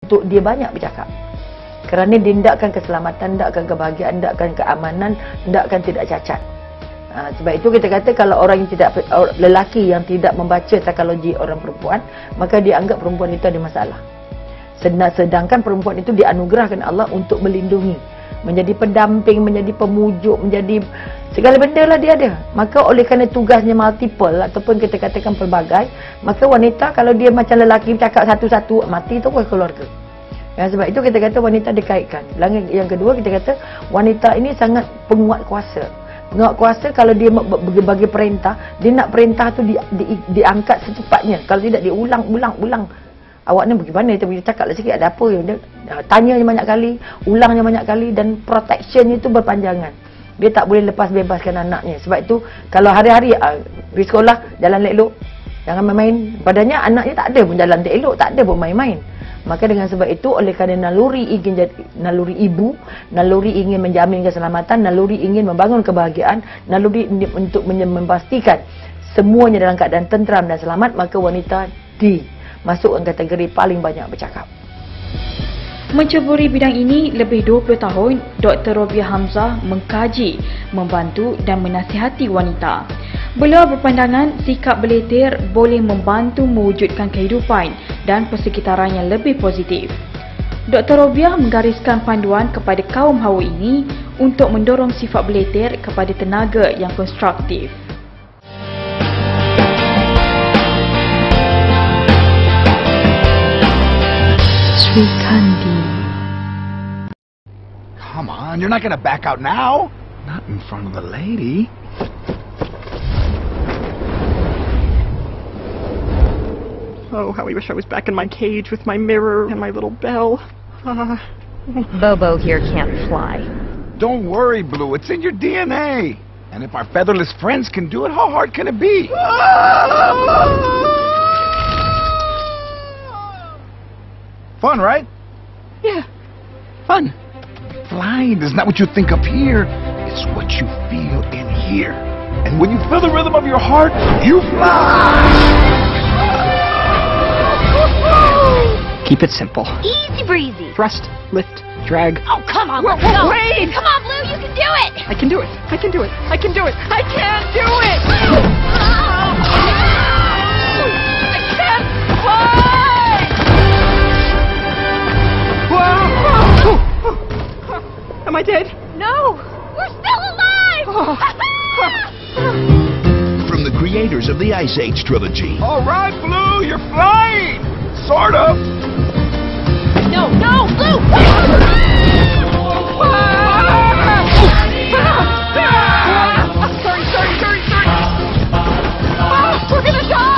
untuk dia banyak bercakap. Kerana dia hendakkan keselamatan, hendakkan kebahagiaan, hendakkan keamanan, hendakkan tidak cacat. Sebab itu kita kata kalau orang yang lelaki yang tidak membaca psikologi orang perempuan, maka dia anggap perempuan itu ada masalah. Sedangkan perempuan itu dianugerahkan Allah untuk melindungi, menjadi pendamping, menjadi pemujuk, menjadi segala benda lah dia ada. Maka oleh kerana tugasnya multiple ataupun kita katakan pelbagai, maka wanita kalau dia macam lelaki cakap satu-satu, mati tu pun keluarga. Sebab itu kita kata wanita dikaitkan. Yang kedua kita kata wanita ini sangat penguat kuasa. Penguat kuasa kalau dia bagi perintah, dia nak perintah tu diangkat secepatnya. Kalau tidak dia ulang. Awak ni bagaimana? Dia cakaplah sikit ada apa? Dia tanya banyak kali, ulangnya banyak kali dan protection itu berpanjangan. Dia tak boleh lepas bebaskan anaknya. Sebab itu kalau hari-hari pergi sekolah jalan elok, jangan main-main. Padahal anaknya tak ada pun jalan elok, tak ada pun main-main. Maka dengan sebab itu oleh kerana naluri ibu, naluri ingin menjamin keselamatan, naluri ingin membangun kebahagiaan, naluri untuk memastikan semuanya dalam keadaan tenteram dan selamat, maka wanita masukkan kategori paling banyak bercakap. Menceburi bidang ini lebih 20 tahun, Dr. Robiah Hamzah mengkaji, membantu dan menasihati wanita. Beliau berpandangan sikap beletir boleh membantu mewujudkan kehidupan dan persekitaran yang lebih positif. Dr. Robiah menggariskan panduan kepada kaum hawa ini untuk mendorong sifat beletir kepada tenaga yang konstruktif. Sri Kandi. Come on, you're not gonna back out now. Not in front of the lady. Oh, how I wish I was back in my cage with my mirror and my little bell. Bobo here can't fly. Don't worry, Blue. It's in your DNA. And if our featherless friends can do it, how hard can it be? Fun, right? Yeah, fun. Flying is not what you think up here. It's what you feel in here. And when you feel the rhythm of your heart, you fly! Keep it simple. Easy breezy. Thrust, lift, drag. Oh, come on, let's go. Wait! Come on, Blue, you can do it. I can do it. I can do it. I can do it. I can do it! I can't fly! Am I dead? No, we're still alive. From the creators of the Ice Age trilogy. All right, Blue, you're flying! Sort of. No, Blue! Sorry. We're gonna die!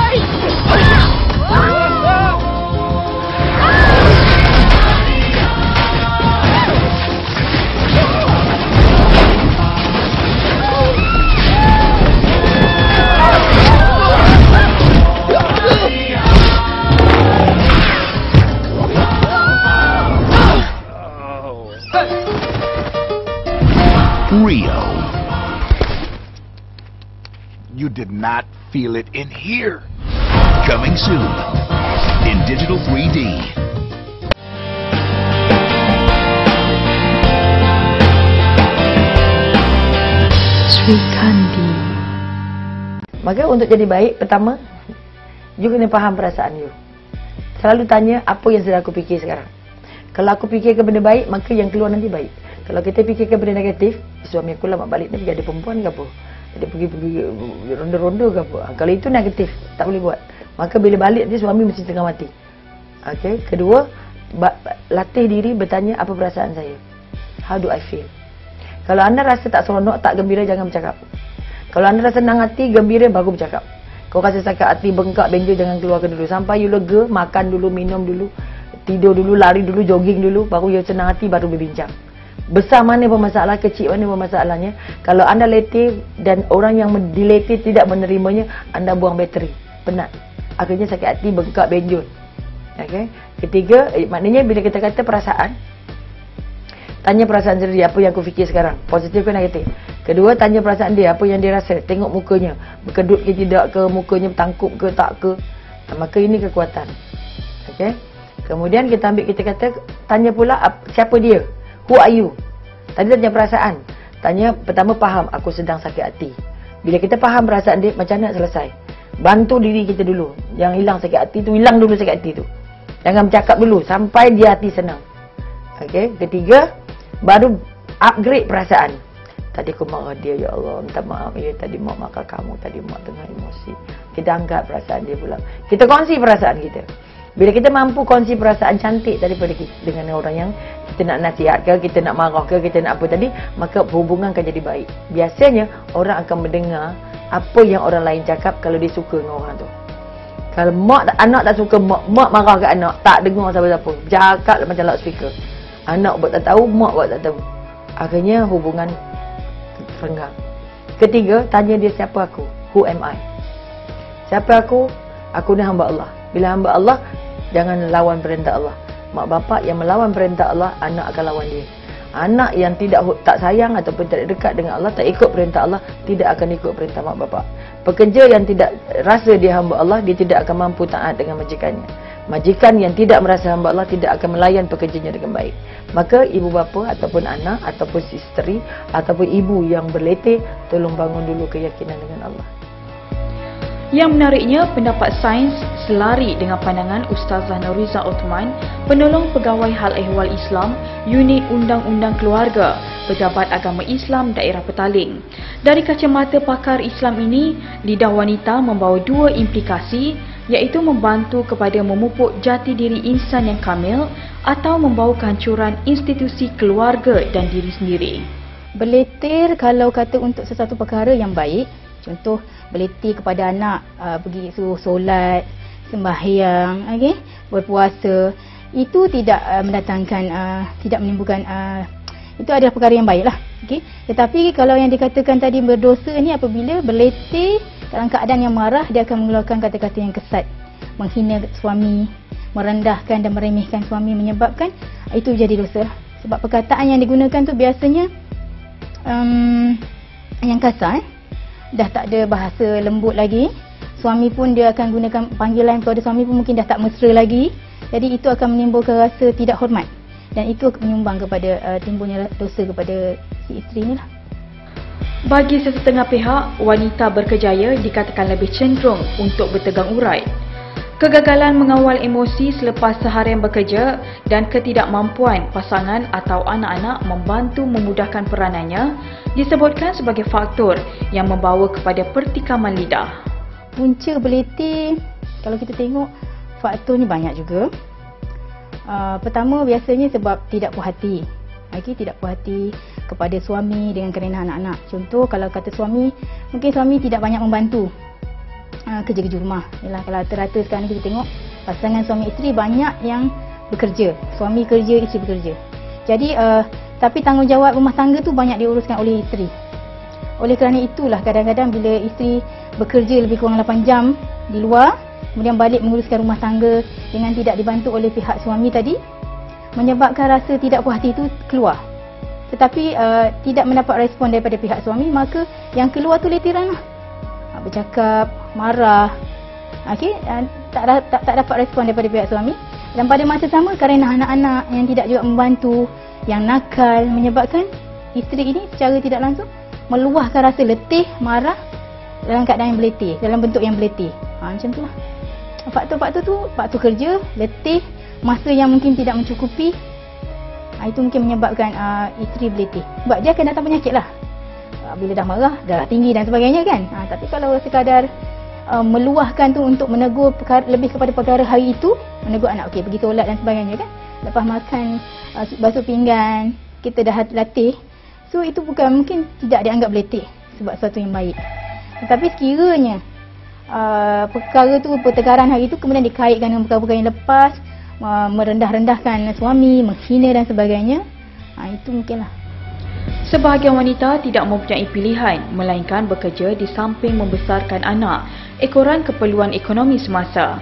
Rio. You did not feel it in here. Coming soon in digital 3D. Sri Kandi. Maka untuk jadi baik, pertama, you kena faham perasaan you. Selalu tanya apa yang sedang aku fikir sekarang. Kalau aku fikirkan benda baik, maka yang keluar nanti baik. Kalau kita fikirkan benda negatif, suami aku lama balik ni pergi ada perempuan ke apa? Dia pergi ronda-ronda ke apa? Kalau itu negatif, tak boleh buat. Maka bila balik nanti suami mesti tengah mati. Okey. Kedua, latih diri bertanya apa perasaan saya. How do I feel? Kalau anda rasa tak seronok, tak gembira, jangan bercakap. Kalau anda rasa senang hati, gembira, baru bercakap. Kau rasa sakit hati, bengkak, benjol, jangan keluarkan dulu. Sampai you lega, makan dulu, minum dulu, tidur dulu, lari dulu, jogging dulu, baru you senang hati, baru berbincang. Besar mana pun masalah, kecil mana pun masalahnya, kalau anda letih dan orang yang diletih tidak menerimanya, anda buang bateri, penat. Akhirnya sakit hati, bengkak, benjol. Okay. Ketiga, maknanya bila kita kata perasaan, tanya perasaan sendiri, apa yang aku fikir sekarang, positif ke negatif. Kedua, tanya perasaan dia, apa yang dia rasa, tengok mukanya, berkedut ke tidak ke, mukanya bertangkup ke tak ke. Maka ini kekuatan. Okay. Kemudian kita ambil, kita kata, tanya pula siapa dia? Who are you? Tadi tanya perasaan. Tanya, pertama faham, aku sedang sakit hati. Bila kita faham perasaan dia, macam mana selesai? Bantu diri kita dulu. Yang hilang sakit hati tu, hilang dulu sakit hati tu. Jangan bercakap dulu, sampai dia hati senang. Okey, ketiga, baru upgrade perasaan. Tadi aku marah dia, ya Allah, minta maaf ya, tadi mak marah kamu, tadi mak tengah emosi. Kita angkat perasaan dia pula. Kita kongsi perasaan kita. Bila kita mampu kongsi perasaan cantik daripada kita dengan orang yang kita nak nasihat ke, kita nak marah ke, kita nak apa tadi, maka hubungan akan jadi baik. Biasanya orang akan mendengar apa yang orang lain cakap kalau dia suka dengan orang tu. Kalau anak tak suka, mak marah ke anak, tak dengar siapa-siapa, cakap macam loudspeaker. Anak buat tak tahu, mak buat tak tahu. Akhirnya hubungan renggang. Ketiga, tanya dia siapa aku? Who am I? Siapa aku? Aku ni hamba Allah. Bila hamba Allah, jangan lawan perintah Allah. Mak bapak yang melawan perintah Allah, anak akan lawan dia. Anak yang tak sayang ataupun tidak dekat dengan Allah, tak ikut perintah Allah, tidak akan ikut perintah mak bapak. Pekerja yang tidak rasa dia hamba Allah, dia tidak akan mampu taat dengan majikannya. Majikan yang tidak merasa hamba Allah tidak akan melayan pekerjanya dengan baik. Maka ibu bapa ataupun anak ataupun isteri ataupun ibu yang berletih, tolong bangun dulu keyakinan dengan Allah. Yang menariknya, pendapat sains selari dengan pandangan Ustazah Nuriza Othman, penolong pegawai hal ehwal Islam, Unit Undang-Undang Keluarga, Pejabat Agama Islam Daerah Petaling. Dari kacamata pakar Islam ini, lidah wanita membawa dua implikasi, iaitu membantu kepada memupuk jati diri insan yang kamil atau membawa kehancuran institusi keluarga dan diri sendiri. Berletir kalau kata untuk sesuatu perkara yang baik, contoh berletir kepada anak pergi suruh solat, sembahyang, berpuasa, itu tidak mendatangkan, tidak menimbulkan, itu adalah perkara yang baiklah. Tetapi kalau yang dikatakan tadi berdosa ni apabila berletir dalam keadaan yang marah, dia akan mengeluarkan kata-kata yang kesat, menghina suami, merendahkan dan meremehkan suami, menyebabkan itu jadi dosa. Sebab perkataan yang digunakan tu biasanya yang kasar, dah tak ada bahasa lembut lagi. Suami pun dia akan gunakan panggilan kepada suami pun mungkin dah tak mesra lagi. Jadi itu akan menimbulkan rasa tidak hormat, dan itu menyumbang kepada timbulnya dosa kepada si isteri ni lah. Bagi sesetengah pihak, wanita berkejaya dikatakan lebih cenderung untuk bertegang urat. Kegagalan mengawal emosi selepas seharian bekerja dan ketidakmampuan pasangan atau anak-anak membantu memudahkan peranannya disebutkan sebagai faktor yang membawa kepada pertikaman lidah. Punca berletir, kalau kita tengok, faktornya banyak juga. Pertama, biasanya sebab tidak puas hati. Tidak puas hati kepada suami dengan kerana anak-anak. Contoh, kalau kata suami, mungkin suami tidak banyak membantu kerja-kerja rumah. Yalah, kalau rata-rata sekarang kita tengok pasangan suami isteri banyak yang bekerja. Suami kerja, isteri bekerja. Jadi, tapi tanggungjawab rumah tangga tu banyak diuruskan oleh isteri. Oleh kerana itulah kadang-kadang bila isteri bekerja lebih kurang 8 jam di luar, kemudian balik menguruskan rumah tangga dengan tidak dibantu oleh pihak suami tadi, menyebabkan rasa tidak puas hati itu keluar. Tetapi tidak mendapat respon daripada pihak suami, maka yang keluar tu letiran lah. Bercakap, marah, tak dapat respon daripada pihak suami. Dan pada masa sama, kerana anak-anak yang tidak juga membantu, yang nakal, menyebabkan isteri ini secara tidak langsung meluahkan rasa letih, marah dalam keadaan yang berletih, dalam bentuk yang berletih. Macam tu lah. Faktor-faktor tu, faktor kerja, letih, masa yang mungkin tidak mencukupi, itu mungkin menyebabkan isteri berletih. Sebab dia akan datang penyakit lah. Bila dah marah, darah tinggi dan sebagainya kan. Tapi kalau sekadar meluahkan tu untuk menegur lebih kepada perkara hari itu, menegur anak, okey, pergi solat dan sebagainya kan. Lepas makan, basuh pinggan, kita dah latih. So itu bukan, mungkin tidak dianggap berletih sebab sesuatu yang baik. Tetapi sekiranya perkara tu, pertengkaran hari itu kemudian dikaitkan dengan perkara-perkara yang lepas, merendah-rendahkan suami, menghina dan sebagainya, itu mungkinlah. Sebahagian wanita tidak mempunyai pilihan melainkan bekerja di samping membesarkan anak, ekoran keperluan ekonomi semasa.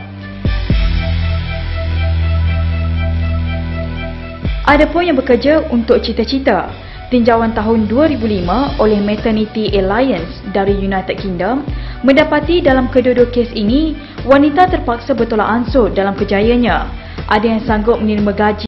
Ada pun yang bekerja untuk cita-cita. Tinjauan tahun 2005 oleh Maternity Alliance dari United Kingdom mendapati dalam kedua-dua kes ini, wanita terpaksa bertolak ansur dalam kerjayanya. Ada yang sanggup menerima gaji